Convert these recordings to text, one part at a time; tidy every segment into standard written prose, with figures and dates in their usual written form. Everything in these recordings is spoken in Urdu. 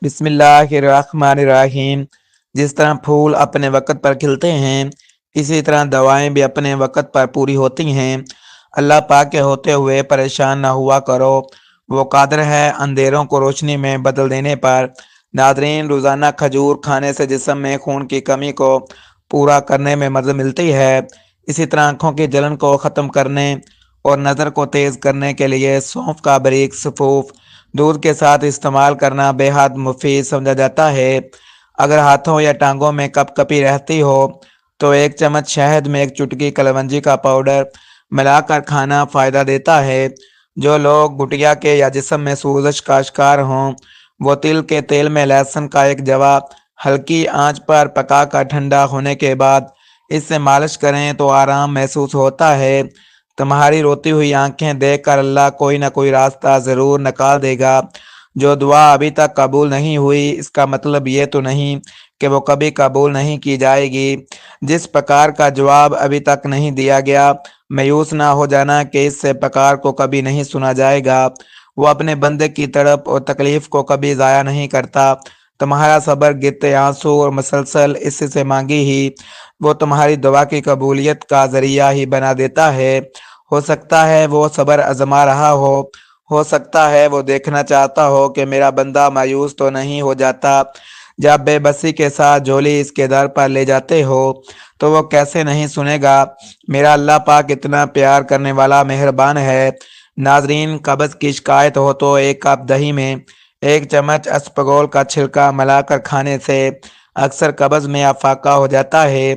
بسم اللہ الرحمن الرحیم۔ جس طرح پھول اپنے وقت پر کھلتے ہیں، اسی طرح دوائیں بھی اپنے وقت پر پوری ہوتی ہیں۔ اللہ پاک کے ہوتے ہوئے پریشان نہ ہوا کرو، وہ قادر ہے اندھیروں کو روشنی میں بدل دینے پر۔ ناظرین، روزانہ کھجور کھانے سے جسم میں خون کی کمی کو پورا کرنے میں مدد ملتی ہے۔ اسی طرح آنکھوں کی جلن کو ختم کرنے اور نظر کو تیز کرنے کے لیے سونف کا باریک سفوف دودھ کے ساتھ استعمال کرنا بے حد مفید سمجھا جاتا ہے۔ اگر ہاتھوں یا ٹانگوں میں کپ کپی رہتی ہو تو ایک چمچ شہد میں ایک چٹکی کلونجی کا پاؤڈر ملا کر کھانا فائدہ دیتا ہے۔ جو لوگ گٹھیا کے یا جسم میں سوزش کا شکار ہوں، وہ تل کے تیل میں لہسن کا ایک جوا ہلکی آنچ پر پکا کر ٹھنڈا ہونے کے بعد اس سے مالش کریں تو آرام محسوس ہوتا ہے۔ تمہاری روتی ہوئی آنکھیں دیکھ کر اللہ کوئی نہ کوئی راستہ ضرور نکال دے گا۔ جو دعا ابھی تک قبول نہیں ہوئی، اس کا مطلب یہ تو نہیں کہ وہ کبھی قبول نہیں کی جائے گی۔ جس پکار کا جواب ابھی تک نہیں دیا گیا، مایوس نہ ہو جانا کہ اس سے پکار کو کبھی نہیں سنا جائے گا۔ وہ اپنے بندے کی تڑپ اور تکلیف کو کبھی ضائع نہیں کرتا۔ تمہارا صبر گرتے آنسو اور مسلسل اس سے مانگی ہی وہ تمہاری دعا کی قبولیت کا ذریعہ ہی بنا دیتا ہے۔ ہو سکتا ہے وہ صبر آزما رہا ہو سکتا ہے وہ دیکھنا چاہتا ہو کہ میرا بندہ مایوس تو نہیں ہو جاتا۔ جب بے بسی کے ساتھ جھولی اس کے در پر لے جاتے ہو تو وہ کیسے نہیں سنے گا۔ میرا اللہ پاک اتنا پیار کرنے والا مہربان ہے۔ ناظرین، قبض کی شکایت ہو تو ایک کپ دہی میں ایک چمچ اسپغول کا چھلکا ملا کر کھانے سے اکثر قبض میں افاقہ ہو جاتا ہے۔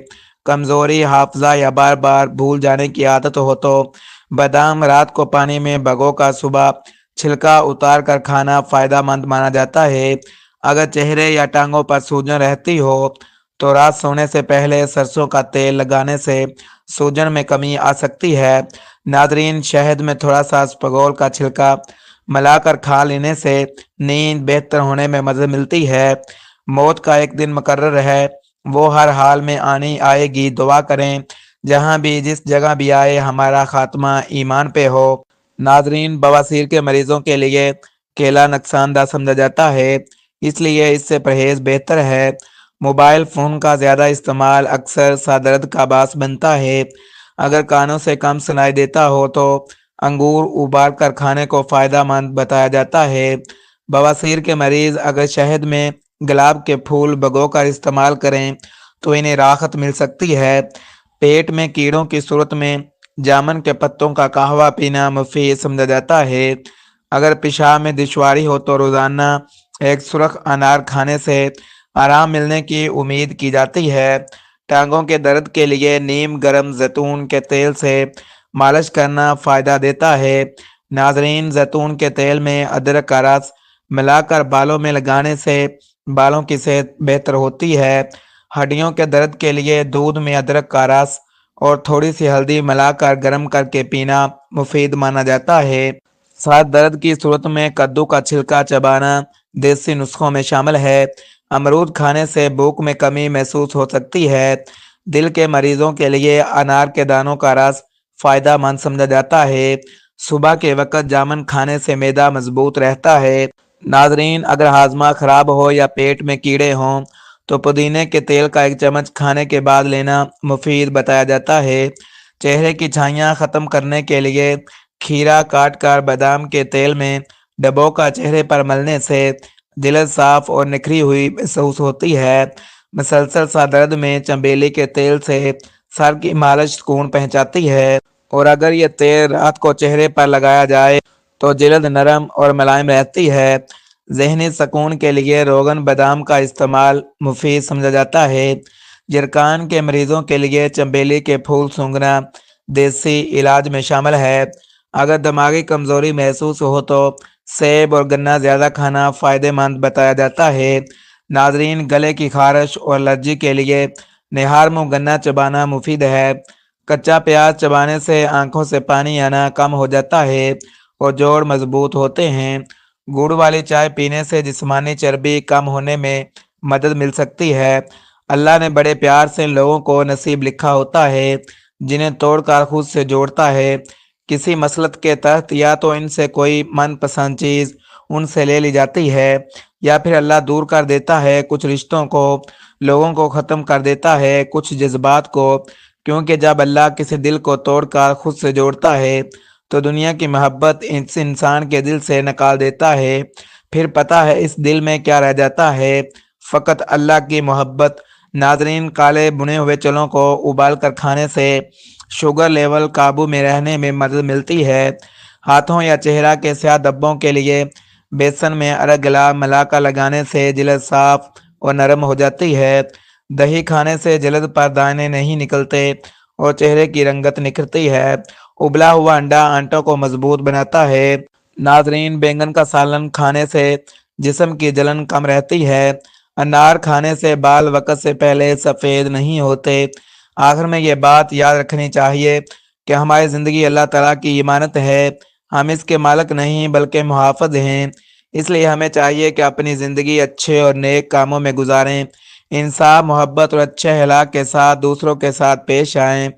کمزوری، حافظہ یا بار بار بھول جانے کی عادت ہو تو بادام رات کو پانی میں بھگو کر صبح چھلکا اتار کر کھانا فائدہ مند مانا جاتا ہے۔ اگر چہرے یا ٹانگوں پر سوجن رہتی ہو تو رات سونے سے پہلے سرسوں کا تیل لگانے سے سوجن میں کمی آ سکتی ہے۔ ناظرین، شہد میں تھوڑا سا اسپغول کا چھلکا ملا کر کھا لینے سے نیند بہتر ہونے میں مدد ملتی ہے۔ موت کا ایک دن مقرر ہے، وہ ہر حال میں آئے گی۔ دعا کریں جہاں بھی جس جگہ بھی آئے ہمارا خاتمہ ایمان پہ ہو۔ ناظرین، بواسیر کے مریضوں کے لیے کیلا نقصان دہ سمجھا جاتا ہے، اس لیے اس سے پرہیز بہتر ہے۔ موبائل فون کا زیادہ استعمال اکثر سر درد کا باعث بنتا ہے۔ اگر کانوں سے کم سنائی دیتا ہو تو انگور ابال کر کھانے کو فائدہ مند بتایا جاتا ہے۔ بواسیر کے مریض اگر شہد میں گلاب کے پھول بھگو کر استعمال کریں تو انہیں راحت مل سکتی ہے۔ پیٹ میں کیڑوں کی صورت میں جامن کے پتوں کا قہوہ پینا مفید سمجھا جاتا ہے۔ اگر پیشاب میں دشواری ہو تو روزانہ ایک سرخ انار کھانے سے آرام ملنے کی امید کی جاتی ہے۔ ٹانگوں کے درد کے لیے نیم گرم زیتون کے تیل سے مالش کرنا فائدہ دیتا ہے۔ ناظرین، زیتون کے تیل میں ادرک کا رس ملا کر بالوں میں لگانے سے بالوں کی صحت بہتر ہوتی ہے۔ ہڈیوں کے درد کے لیے دودھ میں ادرک کا رس اور تھوڑی سی ہلدی ملا کر گرم کر کے پینا مفید مانا جاتا ہے۔ سر درد کی صورت میں کدو کا چھلکا چبانا دیسی نسخوں میں شامل ہے۔ امرود کھانے سے بھوک میں کمی محسوس ہو سکتی ہے۔ دل کے مریضوں کے لیے انار کے دانوں کا رس فائدہ مند سمجھا جاتا ہے۔ صبح کے وقت جامن کھانے سے معدہ مضبوط رہتا ہے۔ ناظرین، اگر ہاضمہ خراب ہو یا پیٹ میں کیڑے ہوں تو پودینے کے تیل کا ایک چمچ کھانے کے بعد لینا مفید بتایا جاتا ہے۔ چہرے کی چھائیاں ختم کرنے کے لیے کھیرا کاٹ کر بادام کے تیل میں ڈبو کا چہرے پر ملنے سے جلد صاف اور نکھری ہوئی محسوس ہوتی ہے۔ مسلسل سر درد میں چنبیلی کے تیل سے سر کی مالش سکون پہنچاتی ہے، اور اگر یہ تیل رات کو چہرے پر لگایا جائے تو جلد نرم اور ملائم رہتی ہے۔ ذہنی سکون کے لیے روغن بادام کا استعمال مفید سمجھا جاتا ہے۔ جرکان کے مریضوں کے لیے چنبیلی کے پھول سونگھنا دیسی علاج میں شامل ہے۔ اگر دماغی کمزوری محسوس ہو تو سیب اور گنا زیادہ کھانا فائدہ مند بتایا جاتا ہے۔ ناظرین، گلے کی خارش اور الرجی کے لیے نہار منہ گنا چبانا مفید ہے۔ کچا پیاز چبانے سے آنکھوں سے پانی آنا کم ہو جاتا ہے اور جوڑ مضبوط ہوتے ہیں۔ گڑ والی چائے پینے سے جسمانی چربی کم ہونے میں مدد مل سکتی ہے۔ اللہ نے بڑے پیار سے لوگوں کو نصیب لکھا ہوتا ہے جنہیں توڑ کر خود سے جوڑتا ہے۔ کسی مسلط کے تحت یا تو ان سے کوئی من پسند چیز ان سے لے لی جاتی ہے، یا پھر اللہ دور کر دیتا ہے کچھ رشتوں کو، لوگوں کو ختم کر دیتا ہے کچھ جذبات کو، کیونکہ جب اللہ کسی دل کو توڑ کر خود سے جوڑتا ہے تو دنیا کی محبت اس انسان کے دل سے نکال دیتا ہے، پھر پتہ ہے اس دل میں کیا رہ جاتا ہے، فقط اللہ کی محبت۔ ناظرین، کالے بنے ہوئے چلوں کو ابال کر کھانے سے شوگر لیول قابو میں رہنے میں مدد ملتی ہے۔ ہاتھوں یا چہرہ کے سیاہ دھبوں کے لیے بیسن میں ارگ ملاکا لگانے سے جلد صاف اور نرم ہو جاتی ہے۔ دہی کھانے سے جلد پر دانے نہیں نکلتے اور چہرے کی رنگت نکھرتی ہے۔ ابلا ہوا انڈا آنتوں کو مضبوط بناتا ہے۔ ناظرین، بینگن کا سالن کھانے سے جسم کی جلن کم رہتی ہے۔ انار کھانے سے بال وقت سے پہلے سفید نہیں ہوتے۔ آخر میں یہ بات یاد رکھنی چاہیے کہ ہماری زندگی اللہ تعالیٰ کی امانت ہے، ہم اس کے مالک نہیں بلکہ محافظ ہیں، اس لیے ہمیں چاہیے کہ اپنی زندگی اچھے اور نیک کاموں میں گزاریں، انصاف، محبت اور اچھے اخلاق کے ساتھ دوسروں کے ساتھ پیش آئیں۔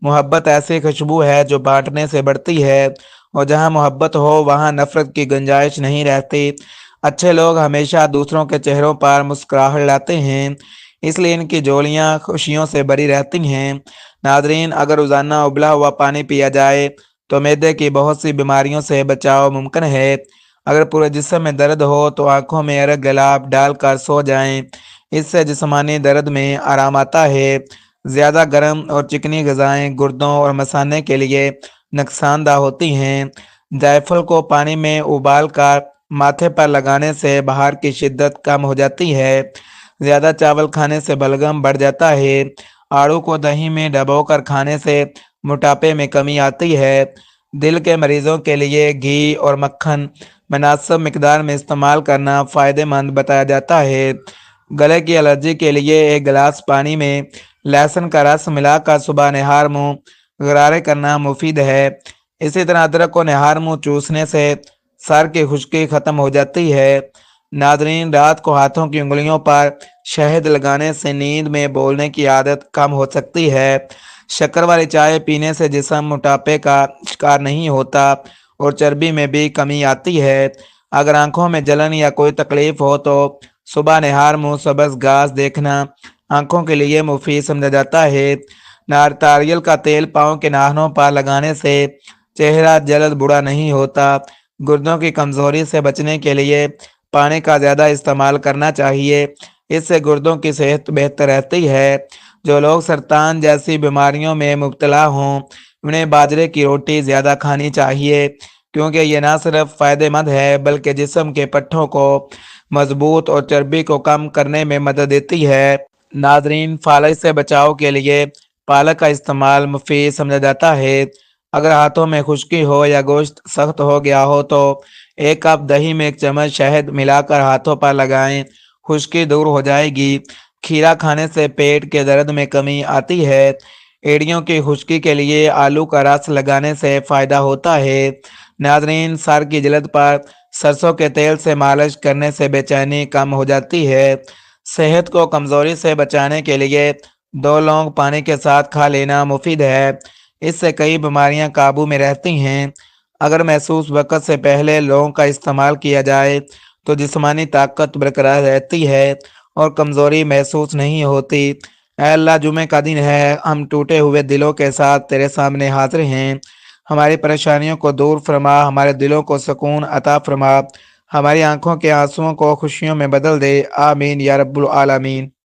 محبت ایسی خوشبو ہے جو بانٹنے سے بڑھتی ہے، اور جہاں محبت ہو وہاں نفرت کی گنجائش نہیں رہتی۔ اچھے لوگ ہمیشہ دوسروں کے چہروں پر مسکراہٹ لاتے ہیں، اس لیے ان کی جولیاں خوشیوں سے بھری رہتی ہیں۔ ناظرین، اگر روزانہ ابلا ہوا پانی پیا جائے تو معدے کی بہت سی بیماریوں سے بچاؤ ممکن ہے۔ اگر پورے جسم میں درد ہو تو آنکھوں میں ارگ گلاب ڈال کر سو جائیں، اس سے جسمانی درد میں آرام آتا ہے۔ زیادہ گرم اور چکنی غذائیں گردوں اور مثانے کے لیے نقصان دہ ہوتی ہیں۔ جائفل کو پانی میں ابال کر ماتھے پر لگانے سے بخار کی شدت کم ہو جاتی ہے۔ زیادہ چاول کھانے سے بلغم بڑھ جاتا ہے۔ آڑو کو دہی میں ڈبو کر کھانے سے موٹاپے میں کمی آتی ہے۔ دل کے مریضوں کے لیے گھی اور مکھن مناسب مقدار میں استعمال کرنا فائدہ مند بتایا جاتا ہے۔ گلے کی الرجی کے لیے ایک گلاس پانی میں لہسن کا رس ملا کر صبح نہار منہ غرارے کرنا مفید ہے۔ اسی طرح ادرک کو نہار منہ چوسنے سے سر کی خشکی ختم ہو جاتی ہے۔ ناظرین، رات کو ہاتھوں کی انگلیوں پر شہد لگانے سے نیند میں بولنے کی عادت کم ہو سکتی ہے۔ شکر والی چائے پینے سے جسم موٹاپے کا شکار نہیں ہوتا اور چربی میں بھی کمی آتی ہے۔ اگر آنکھوں میں جلن یا کوئی تکلیف ہو تو صبح نہار منہ سبز گھاس دیکھنا آنکھوں کے لیے مفید سمجھا جاتا ہے۔ ناریل کا تیل پاؤں کے ناخنوں پر لگانے سے چہرہ جلد بوڑھا نہیں ہوتا۔ گردوں کی کمزوری سے بچنے کے لیے پانی کا زیادہ استعمال کرنا چاہیے، اس سے گردوں کی صحت بہتر رہتی ہے۔ جو لوگ سرطان جیسی بیماریوں میں مبتلا ہوں انہیں باجرے کی روٹی زیادہ کھانی چاہیے، کیونکہ یہ نہ صرف فائدہ مند ہے بلکہ جسم کے پٹھوں کو مضبوط اور چربی کو کم کرنے میں مدد دیتی ہے۔ ناظرین، فالج سے بچاؤ کے لیے پالک کا استعمال مفید سمجھا جاتا ہے۔ اگر ہاتھوں میں خشکی ہو یا گوشت سخت ہو گیا ہو تو ایک کپ دہی میں ایک چمچ شہد ملا کر ہاتھوں پر لگائیں، خشکی دور ہو جائے گی۔ کھیرا کھانے سے پیٹ کے درد میں کمی آتی ہے۔ ایڑیوں کی خشکی کے لیے آلو کا رس لگانے سے فائدہ ہوتا ہے۔ ناظرین، سر کی جلد پر سرسوں کے تیل سے مالش کرنے سے بے چینی کم ہو جاتی ہے۔ صحت کو کمزوری سے بچانے کے لیے 2 لونگ پانی کے ساتھ کھا لینا مفید ہے، اس سے کئی بیماریاں قابو میں رہتی ہیں۔ اگر محسوس وقت سے پہلے لونگ کا استعمال کیا جائے تو جسمانی طاقت برقرار رہتی ہے اور کمزوری محسوس نہیں ہوتی۔ اے اللہ، جمعہ کا دن ہے، ہم ٹوٹے ہوئے دلوں کے ساتھ تیرے سامنے حاضر ہیں، ہماری پریشانیوں کو دور فرما، ہمارے دلوں کو سکون عطا فرما، ہماری آنکھوں کے آنسوؤں کو خوشیوں میں بدل دے، آمین یا رب العالمین۔